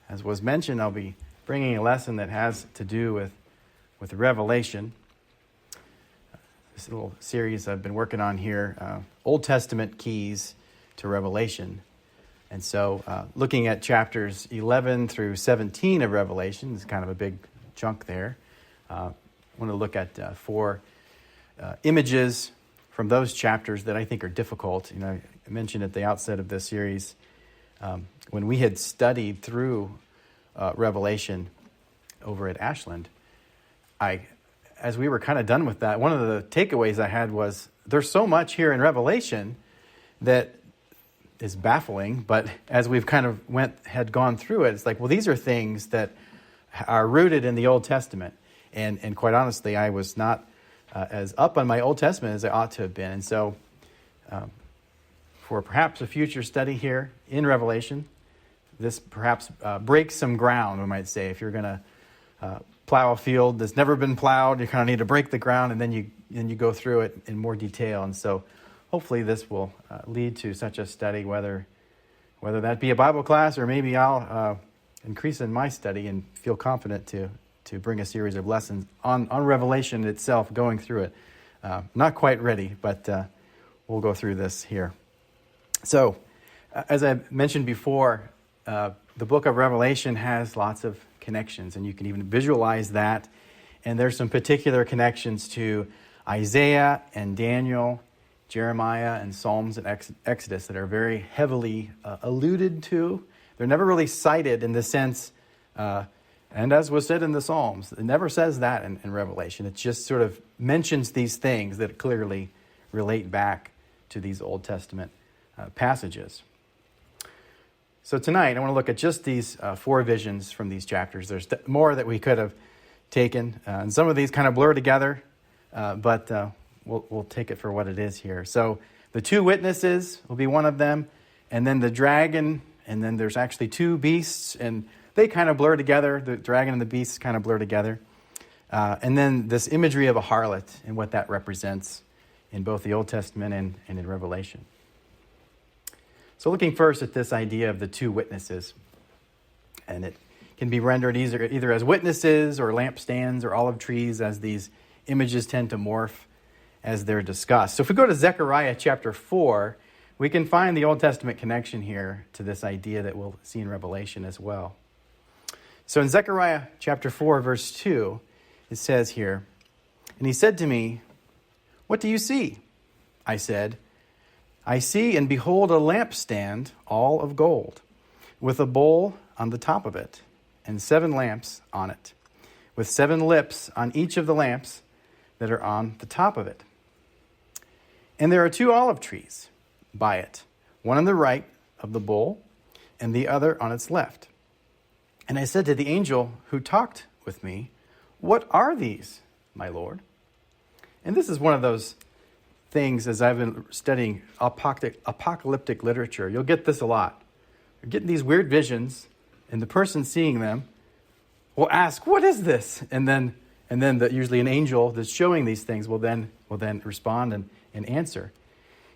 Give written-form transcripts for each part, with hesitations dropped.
As was mentioned, I'll be bringing a lesson that has to do with Revelation. This little series I've been working on here, Old Testament keys to Revelation. And so looking at chapters 11 through 17 of Revelation is kind of a big chunk there. I want to look at four images from those chapters that I think are difficult. You know, I mentioned at the outset of this series, when we had studied through Revelation over at Ashland, as we were kind of done with that, one of the takeaways I had was there's so much here in Revelation that is baffling, but as we've kind of had gone through it, it's like, well, these are things that are rooted in the Old Testament. And quite honestly, I was not as up on my Old Testament as I ought to have been. And so for perhaps a future study here in Revelation, this perhaps breaks some ground, we might say. If you're going to plow a field that's never been plowed, you kind of need to break the ground, and then you go through it in more detail. And so hopefully this will lead to such a study, whether that be a Bible class or maybe I'll increase in my study and feel confident to bring a series of lessons on Revelation itself, going through it. Not quite ready, but we'll go through this here. So, as I mentioned before, the book of Revelation has lots of connections, and you can even visualize that. And there's some particular connections to Isaiah and Daniel, Jeremiah and Psalms and Exodus that are very heavily alluded to. They're never really cited in the sense, and as was said in the Psalms, it never says that in Revelation. It just sort of mentions these things that clearly relate back to these Old Testament passages. So tonight, I want to look at just these four visions from these chapters. There's more that we could have taken, and some of these kind of blur together, but we'll take it for what it is here. So the two witnesses will be one of them, and then the dragon, and then there's actually two beasts, and they kind of blur together. The dragon and the beasts kind of blur together. And then this imagery of a harlot and what that represents in both the Old Testament and in Revelation. So looking first at this idea of the two witnesses, and it can be rendered either as witnesses or lampstands or olive trees, as these images tend to morph as they're discussed. So if we go to Zechariah chapter 4, we can find the Old Testament connection here to this idea that we'll see in Revelation as well. So in Zechariah chapter 4, verse 2, it says here, "And he said to me, 'What do you see?' I said, 'I see and behold a lampstand all of gold, with a bowl on the top of it, and 7 lamps on it, with 7 lips on each of the lamps that are on the top of it. And there are 2 olive trees by it, one on the right of the bowl, and the other on its left. And I said to the angel who talked with me, "What are these, my Lord?'" And this is one of those things, as I've been studying apocalyptic literature, you'll get this a lot. You're getting these weird visions, and the person seeing them will ask, "What is this?" And then usually an angel that's showing these things will then respond and answer.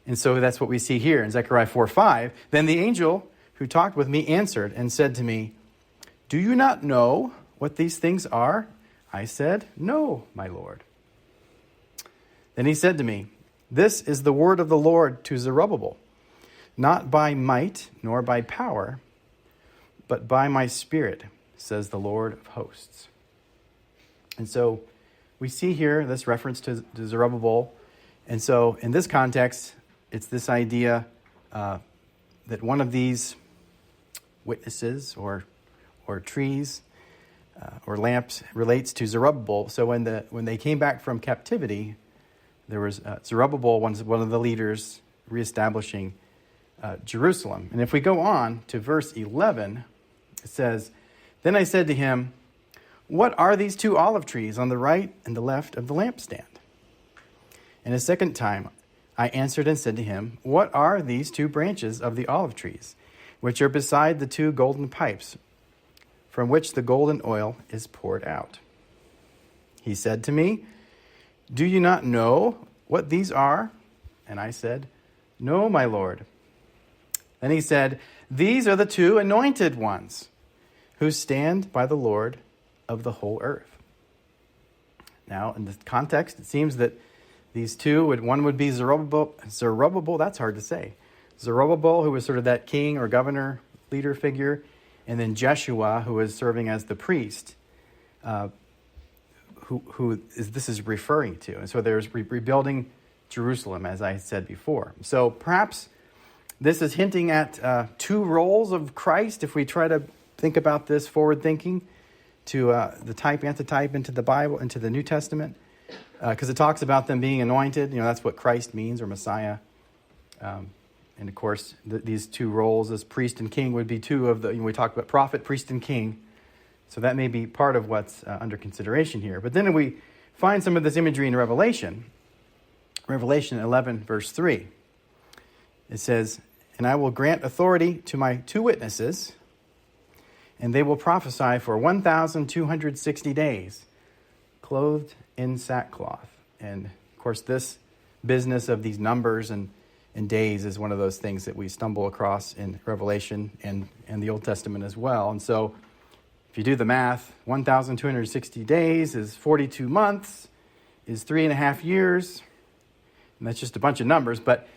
And so that's what we see here in Zechariah 4:5. "Then the angel who talked with me answered and said to me, 'Do you not know what these things are?' I said, 'No, my Lord.' Then he said to me, 'This is the word of the Lord to Zerubbabel, not by might nor by power, but by my Spirit, says the Lord of hosts.'" And so we see here this reference to Zerubbabel. And so in this context, it's this idea that one of these witnesses or trees or lamps relates to Zerubbabel. So when they came back from captivity, there was Zerubbabel, one of the leaders, reestablishing Jerusalem. And if we go on to verse 11, it says, "Then I said to him, 'What are these 2 olive trees on the right and the left of the lampstand?' And a second time I answered and said to him, 'What are these 2 branches of the olive trees, which are beside the 2 golden pipes, from which the golden oil is poured out?' He said to me, 'Do you not know what these are?' And I said, 'No, my Lord.' Then he said, 'These are the 2 anointed ones, who stand by the Lord of the whole earth. Now, in the context, it seems that these two, one would be Zerubbabel, that's hard to say. Zerubbabel, who was sort of that king or governor, leader figure, and then Jeshua, who is serving as the priest, this is referring to. And so there's rebuilding Jerusalem, as I said before. So perhaps this is hinting at two roles of Christ, if we try to think about this forward thinking to the type, antitype into the Bible, into the New Testament, because it talks about them being anointed. That's what Christ means, or Messiah. And of course, these two roles as priest and king would be two of the, we talk about prophet, priest, and king. So that may be part of what's under consideration here. But then we find some of this imagery in Revelation 11, verse 3. It says, "And I will grant authority to my two witnesses, and they will prophesy for 1,260 days, clothed in sackcloth." And of course, this business of these numbers and days is one of those things that we stumble across in Revelation and the Old Testament as well. And so if you do the math, 1,260 days is 42 months, is 3.5 years. And that's just a bunch of numbers, but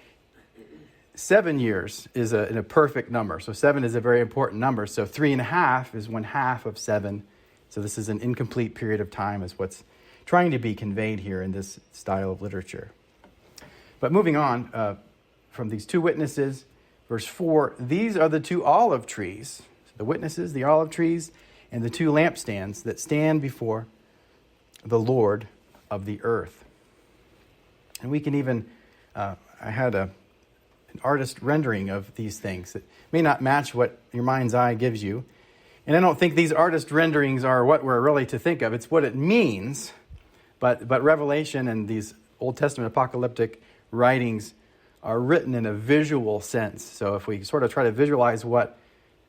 7 years is a perfect number. So 7 is a very important number. So 3.5 is 1/2 of 7. So this is an incomplete period of time, is what's trying to be conveyed here in this style of literature. But moving on, from these two witnesses, verse 4, "These are the two olive trees," the witnesses, the olive trees, "and the two lampstands that stand before the Lord of the earth." And we can even, I had an artist rendering of these things that may not match what your mind's eye gives you. And I don't think these artist renderings are what we're really to think of. It's what it means. But Revelation and these Old Testament apocalyptic writings are written in a visual sense. So if we sort of try to visualize what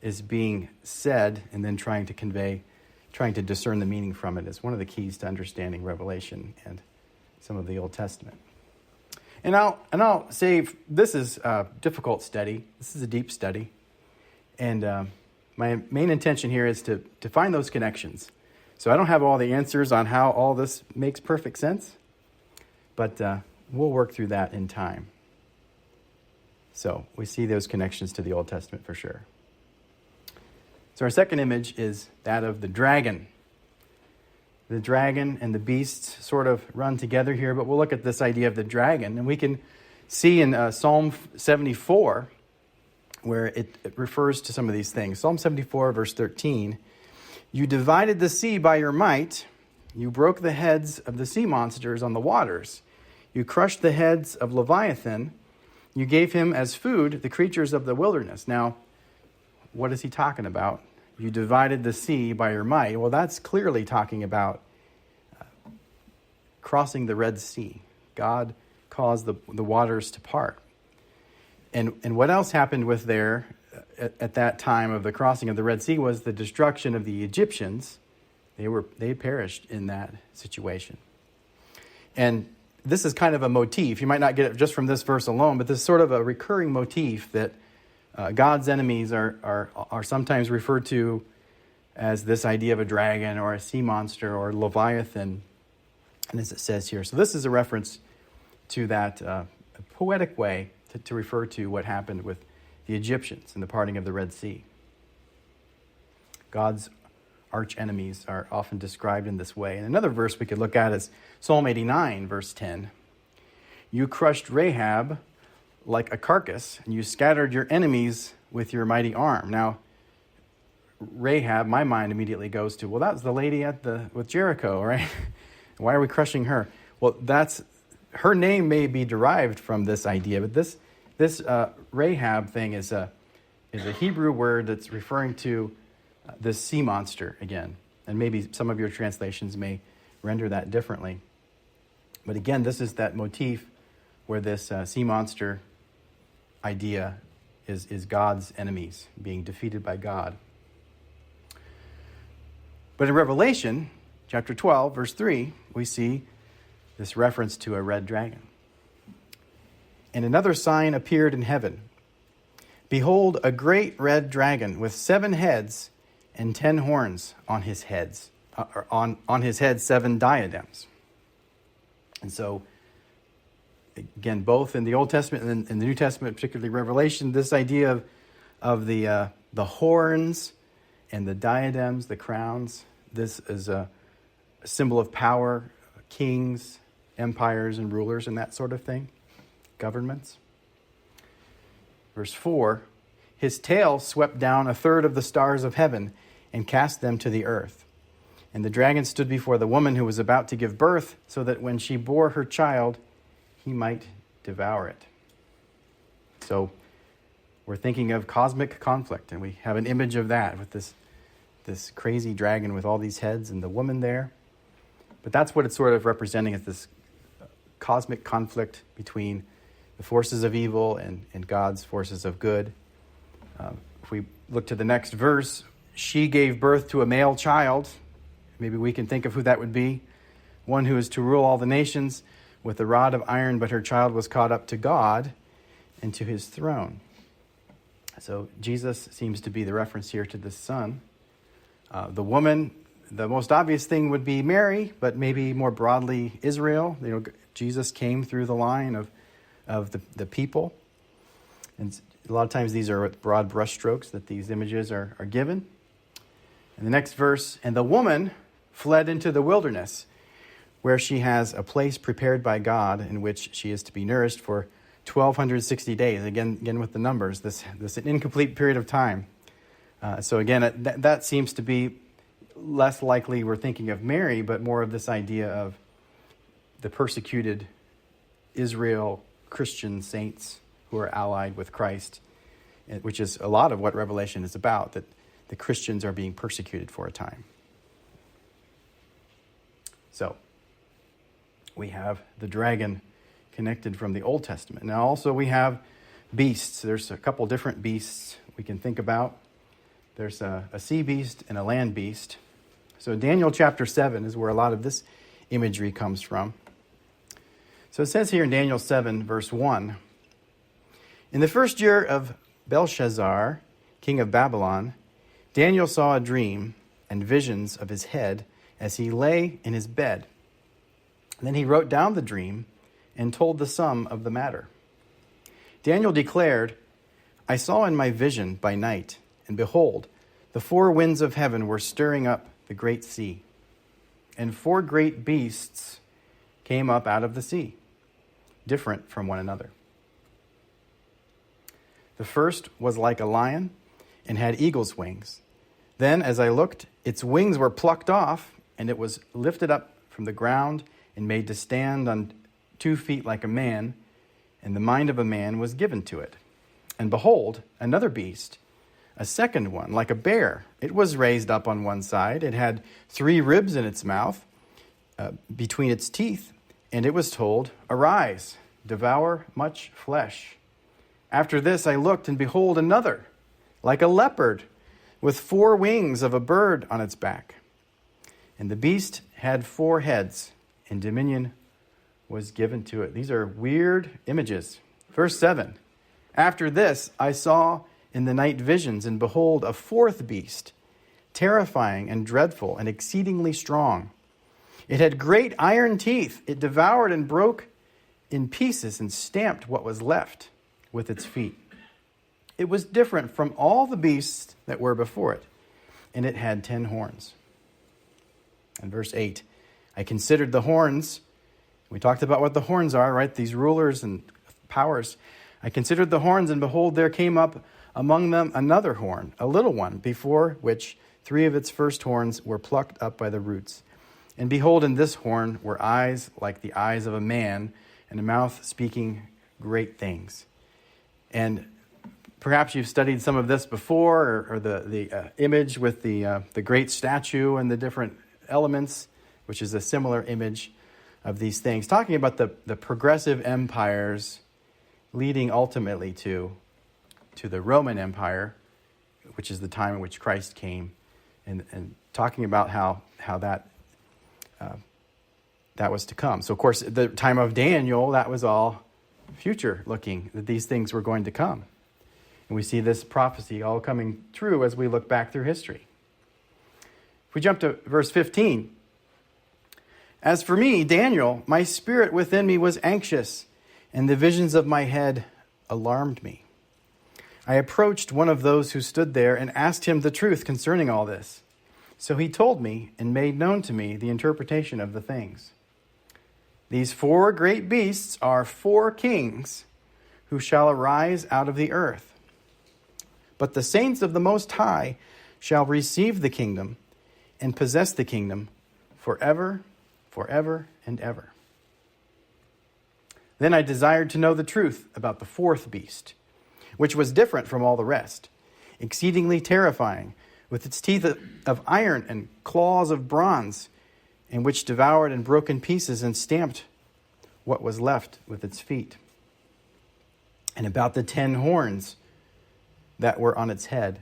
is being said and then trying to discern the meaning from it is one of the keys to understanding Revelation and some of the Old Testament. And I'll say this is a difficult study. This is a deep study. And my main intention here is to find those connections. So I don't have all the answers on how all this makes perfect sense, but we'll work through that in time. So we see those connections to the Old Testament for sure. So our second image is that of the dragon. The dragon and the beasts sort of run together here, but we'll look at this idea of the dragon. And we can see in Psalm 74 where it refers to some of these things. Psalm 74, verse 13, "You divided the sea by your might. You broke the heads of the sea monsters on the waters. You crushed the heads of Leviathan. You gave him as food the creatures of the wilderness." Now, what is he talking about? You divided the sea by your might. Well, that's clearly talking about crossing the Red Sea. God caused the waters to part. And what else happened with there at that time of the crossing of the Red Sea was the destruction of the Egyptians. They perished in that situation. And this is kind of a motif. You might not get it just from this verse alone, but this is sort of a recurring motif that God's enemies are sometimes referred to as this idea of a dragon or a sea monster or Leviathan, and as it says here. So this is a reference to that poetic way to refer to what happened with the Egyptians and the parting of the Red Sea. God's arch enemies are often described in this way. And another verse we could look at is Psalm 89, verse 10. "You crushed Rahab like a carcass, and you scattered your enemies with your mighty arm." Now, Rahab, my mind immediately goes to, well, that was the lady with Jericho, right? Why are we crushing her? Well, her name may be derived from this idea, but this Rahab thing is a Hebrew word that's referring to this sea monster again. And maybe some of your translations may render that differently. But again, this is that motif where this sea monster idea is God's enemies being defeated by God. But in Revelation chapter 12, verse 3, we see this reference to a red dragon. "And another sign appeared in heaven. Behold, a great red dragon with 7 heads and 10 horns on his heads, on his head 7 diadems. And so, again, both in the Old Testament and in the New Testament, particularly Revelation, this idea of the horns and the diadems, the crowns, this is a symbol of power, kings, empires, and rulers, and that sort of thing, governments. Verse 4, his tail swept down a third of the stars of heaven and cast them to the earth. And the dragon stood before the woman who was about to give birth, so that when she bore her child, he might devour it. So we're thinking of cosmic conflict, and we have an image of that with this crazy dragon with all these heads and the woman there. But that's what it's sort of representing, is this cosmic conflict between the forces of evil and God's forces of good. If we look to the next verse, she gave birth to a male child. Maybe we can think of who that would be. One who is to rule all the nations with a rod of iron, but her child was caught up to God and to his throne. So Jesus seems to be the reference here to the son. The woman, the most obvious thing would be Mary, but maybe more broadly Israel. Jesus came through the line of the people. And a lot of times these are broad brushstrokes that these images are given. In the next verse, and the woman fled into the wilderness, where she has a place prepared by God in which she is to be nourished for 1,260 days. Again with the numbers, this an incomplete period of time. So again, that seems to be less likely we're thinking of Mary, but more of this idea of the persecuted Israel Christian saints who are allied with Christ, which is a lot of what Revelation is about, that the Christians are being persecuted for a time. So, we have the dragon connected from the Old Testament. Now also we have beasts. There's a couple different beasts we can think about. There's a sea beast and a land beast. So Daniel chapter 7 is where a lot of this imagery comes from. So it says here in Daniel 7, verse 1, in the first year of Belshazzar, king of Babylon, Daniel saw a dream and visions of his head as he lay in his bed. Then he wrote down the dream and told the sum of the matter. Daniel declared, I saw in my vision by night, and behold, the 4 winds of heaven were stirring up the great sea, and 4 great beasts came up out of the sea, different from one another. The first was like a lion and had eagle's wings. Then, as I looked, its wings were plucked off, and it was lifted up from the ground and made to stand on 2 feet like a man, and the mind of a man was given to it. And behold, another beast, a second one, like a bear. It was raised up on one side. It had 3 ribs in its mouth, between its teeth, and it was told, arise, devour much flesh. After this I looked, and behold, another, like a leopard, with 4 wings of a bird on its back. And the beast had 4 heads, and dominion was given to it. These are weird images. Verse 7, after this I saw in the night visions, and behold, a 4th beast, terrifying and dreadful and exceedingly strong. It had great iron teeth. It devoured and broke in pieces and stamped what was left with its feet. It was different from all the beasts that were before it, and it had 10 horns. And verse 8, I considered the horns. We talked about what the horns are, right? These rulers and powers. I considered the horns, and behold, there came up among them another horn, a little one, before which 3 of its first horns were plucked up by the roots. And behold, in this horn were eyes like the eyes of a man, and a mouth speaking great things. And perhaps you've studied some of this before, or the image with the great statue and the different elements, which is a similar image of these things, talking about the progressive empires leading ultimately to the Roman Empire, which is the time in which Christ came, and talking about how that was to come. So, of course, the time of Daniel, that was all future looking, that these things were going to come. And we see this prophecy all coming true as we look back through history. If we jump to verse 15, as for me, Daniel, my spirit within me was anxious, and the visions of my head alarmed me. I approached one of those who stood there and asked him the truth concerning all this. So he told me and made known to me the interpretation of the things. These 4 great beasts are 4 kings who shall arise out of the earth. But the saints of the Most High shall receive the kingdom and possess the kingdom forever, forever and ever. Then I desired to know the truth about the 4th beast, which was different from all the rest, exceedingly terrifying, with its teeth of iron and claws of bronze, and which devoured and broke in pieces and stamped what was left with its feet. And about the 10 horns that were on its head,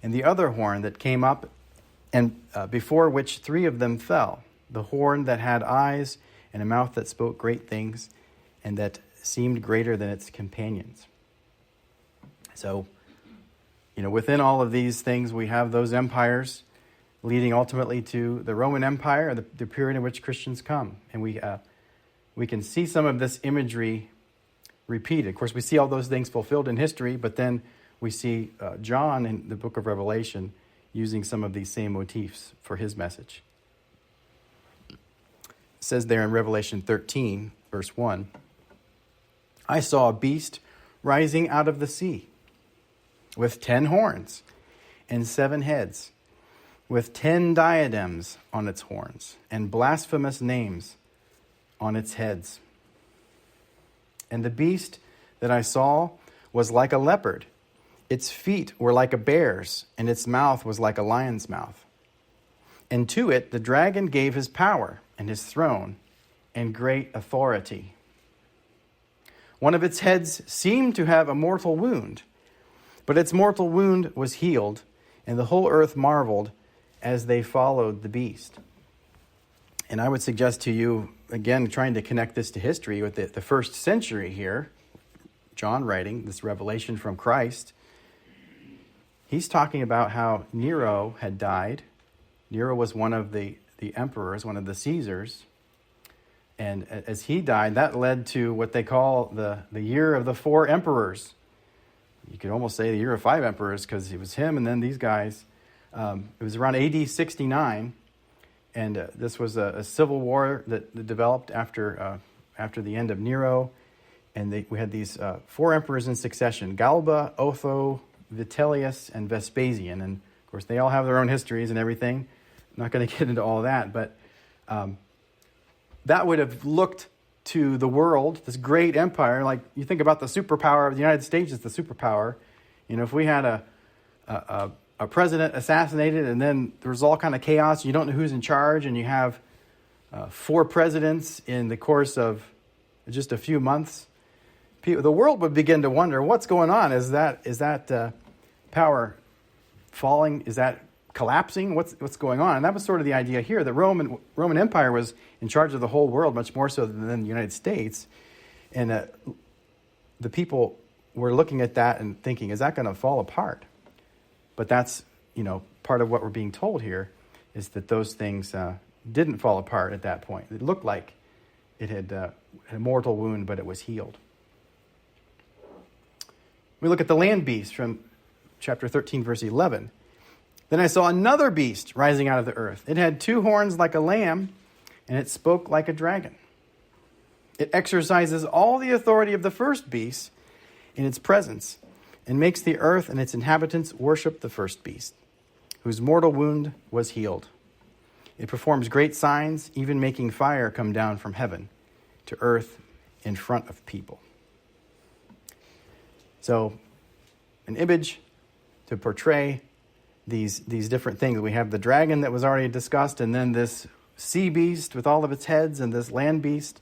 and the other horn that came up, and before which 3 of them fell, the horn that had eyes and a mouth that spoke great things, and that seemed greater than its companions. So, within all of these things, we have those empires leading ultimately to the Roman Empire, the period in which Christians come. And we can see some of this imagery repeated. Of course, we see all those things fulfilled in history, but then we see John in the book of Revelation using some of these same motifs for his message. It says there in Revelation 13, verse 1, I saw a beast rising out of the sea, with 10 horns and 7 heads, with 10 diadems on its horns, and blasphemous names on its heads. And the beast that I saw was like a leopard. Its feet were like a bear's, and its mouth was like a lion's mouth. And to it the dragon gave his power and his throne and great authority. One of its heads seemed to have a mortal wound, but its mortal wound was healed, and the whole earth marveled as they followed the beast. And I would suggest to you, again, trying to connect this to history with the first century here, John writing this revelation from Christ, he's talking about how Nero had died. Nero was one of the emperors, one of the Caesars. And as he died, that led to what they call the year of the 4 emperors. You could almost say the year of 5 emperors, because it was him and then these guys. It was around AD 69, and this was a civil war that developed after the end of Nero. And we had these 4 emperors in succession: Galba, Otho, Vitellius, and Vespasian. And of course, they all have their own histories and everything. I'm not going to get into all that, but that would have looked to the world, this great empire, like you think about the superpower of the United States is the superpower. If we had a president assassinated and then there's all kind of chaos, you don't know who's in charge, and you have 4 presidents in the course of just a few months, the world would begin to wonder, what's going on? Is that power falling? Is that collapsing? What's going on? And that was sort of the idea here. The Roman Empire was in charge of the whole world, much more so than the United States. And the people were looking at that and thinking, is that going to fall apart? But that's, part of what we're being told here is that those things didn't fall apart at that point. It looked like it had a mortal wound, but it was healed. We look at the land beast from chapter 13, verse 11. Then I saw another beast rising out of the earth. It had 2 horns like a lamb, and it spoke like a dragon. It exercises all the authority of the first beast in its presence, and makes the earth and its inhabitants worship the first beast, whose mortal wound was healed. It performs great signs, even making fire come down from heaven to earth in front of people. So, an image to portray these different things. We have the dragon that was already discussed, and then this sea beast with all of its heads, and this land beast,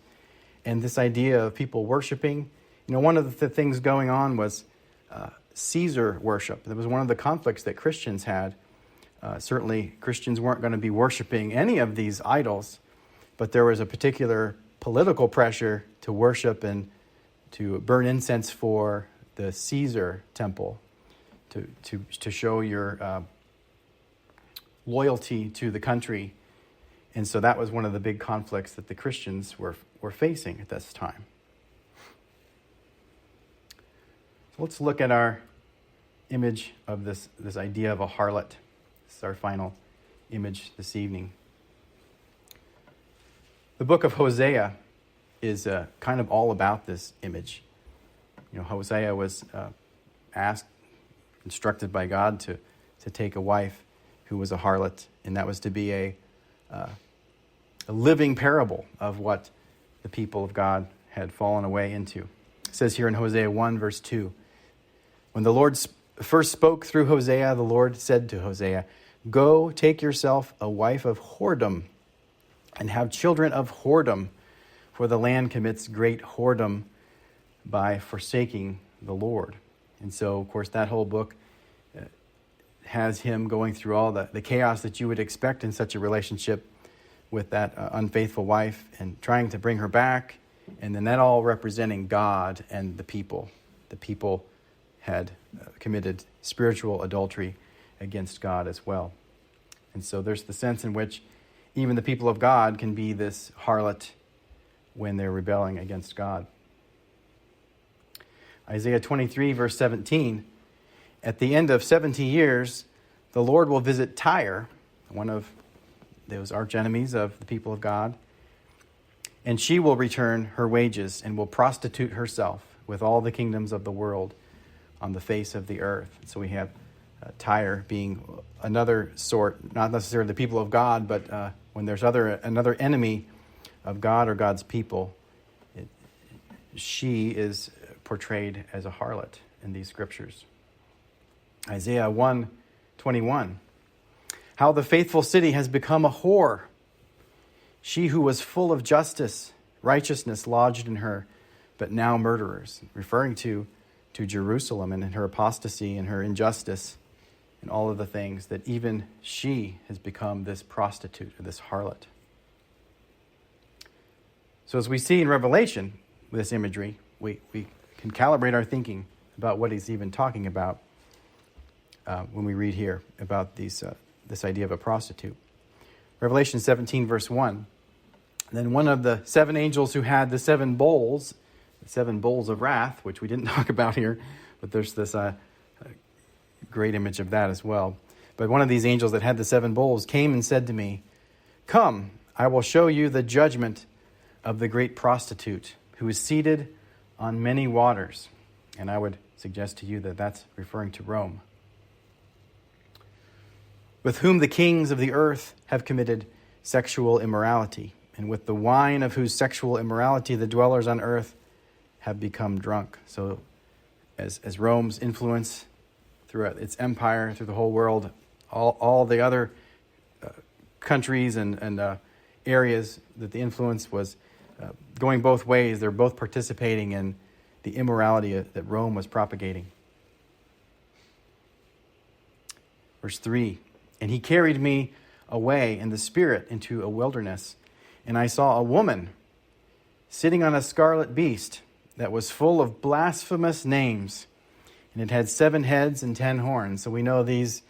and this idea of people worshiping. One of the things going on was Caesar worship. That was one of the conflicts that Christians had. Certainly, Christians weren't going to be worshiping any of these idols, but there was a particular political pressure to worship and to burn incense for the Caesar temple, to show your loyalty to the country. And so that was one of the big conflicts that the Christians were facing at this time. So let's look at our image of this idea of a harlot. This is our final image this evening. The book of Hosea is kind of all about this image. Hosea was instructed by God to take a wife who was a harlot, and that was to be a living parable of what the people of God had fallen away into. It says here in Hosea 1, verse 2, when the Lord first spoke through Hosea, the Lord said to Hosea, "Go, take yourself a wife of whoredom, and have children of whoredom, for the land commits great whoredom by forsaking the Lord." And so, of course, that whole book has him going through all the chaos that you would expect in such a relationship with that unfaithful wife and trying to bring her back, and then that all representing God and the people. The people had committed spiritual adultery against God as well. And so there's the sense in which even the people of God can be this harlot when they're rebelling against God. Isaiah 23, verse 17, at the end of 70 years, the Lord will visit Tyre, one of those arch enemies of the people of God, and she will return her wages and will prostitute herself with all the kingdoms of the world on the face of the earth. So we have Tyre being another sort, not necessarily the people of God, but when there's another enemy of God or God's people, she is portrayed as a harlot in these scriptures. Isaiah 1:21, how the faithful city has become a whore. She who was full of justice, righteousness lodged in her, but now murderers. Referring to Jerusalem and her apostasy and her injustice and all of the things that even she has become this prostitute or this harlot. So as we see in Revelation with this imagery, we can calibrate our thinking about what he's even talking about when we read here about this idea of a prostitute. Revelation 17, verse 1. Then one of the seven angels who had the seven bowls of wrath, which we didn't talk about here, but there's this great image of that as well. But one of these angels that had the seven bowls came and said to me, "Come, I will show you the judgment of the great prostitute who is seated on many waters." And I would suggest to you that that's referring to Rome. "With whom the kings of the earth have committed sexual immorality, and with the wine of whose sexual immorality the dwellers on earth have become drunk." So as Rome's influence throughout its empire, through the whole world, all the other countries and areas that the influence was going both ways, they're both participating in the immorality that Rome was propagating. Verse 3, "And he carried me away in the spirit into a wilderness, and I saw a woman sitting on a scarlet beast that was full of blasphemous names, and it had 7 heads and 10 horns." So we know these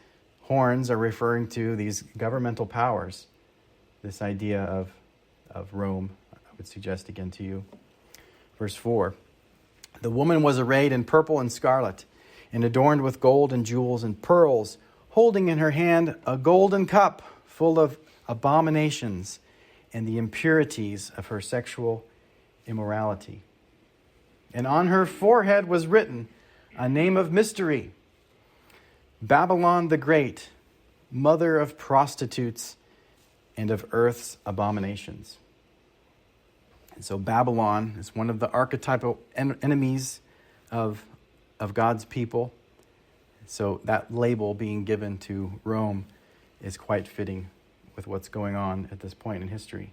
horns are referring to these governmental powers, this idea of Rome, I would suggest again to you. Verse 4, "The woman was arrayed in purple and scarlet, and adorned with gold and jewels and pearls, holding in her hand a golden cup full of abominations and the impurities of her sexual immorality. And on her forehead was written a name of mystery: Babylon the Great, mother of prostitutes and of earth's abominations." And so Babylon is one of the archetypal enemies of God's people. So that label being given to Rome is quite fitting with what's going on at this point in history.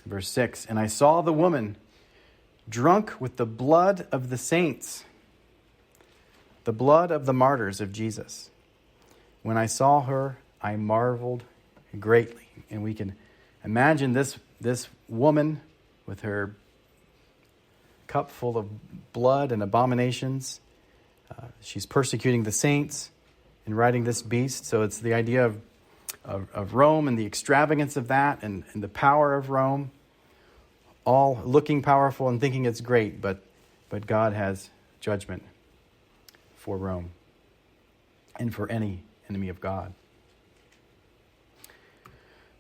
Verse 6, "And I saw the woman drunk with the blood of the saints, the blood of the martyrs of Jesus. When I saw her, I marveled greatly." And we can imagine this woman with her cup full of blood and abominations. She's persecuting the saints in writing this beast. So it's the idea of Rome and the extravagance of that and the power of Rome, all looking powerful and thinking it's great, but God has judgment for Rome and for any enemy of God.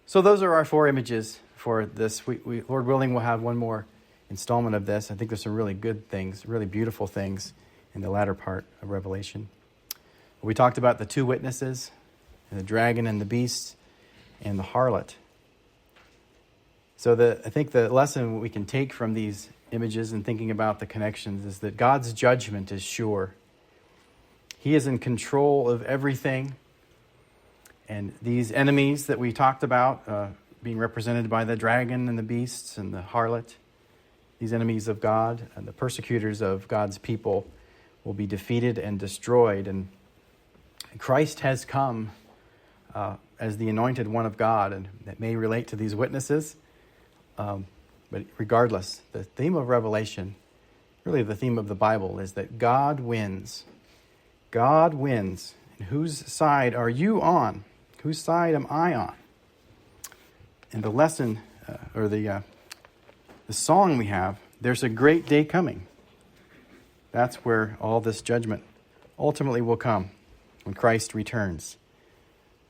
So those are our 4 images for this. We Lord willing, we'll have one more installment of this. I think there's some really good things, really beautiful things in the latter part of Revelation. We talked about the 2 witnesses, and the dragon and the beast, and the harlot. So I think the lesson we can take from these images and thinking about the connections is that God's judgment is sure. He is in control of everything. And these enemies that we talked about, being represented by the dragon and the beasts and the harlot, these enemies of God and the persecutors of God's people will be defeated and destroyed. And Christ has come as the anointed one of God, and that may relate to these witnesses. But regardless, the theme of Revelation, really the theme of the Bible, is that God wins. God wins. And whose side are you on? Whose side am I on? And the lesson, or the song we have, there's a great day coming. That's where all this judgment ultimately will come, when Christ returns.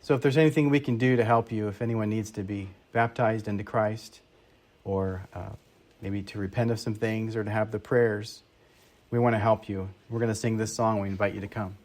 So if there's anything we can do to help you, if anyone needs to be baptized into Christ, or maybe to repent of some things, or to have the prayers, we want to help you. We're going to sing this song. We invite you to come.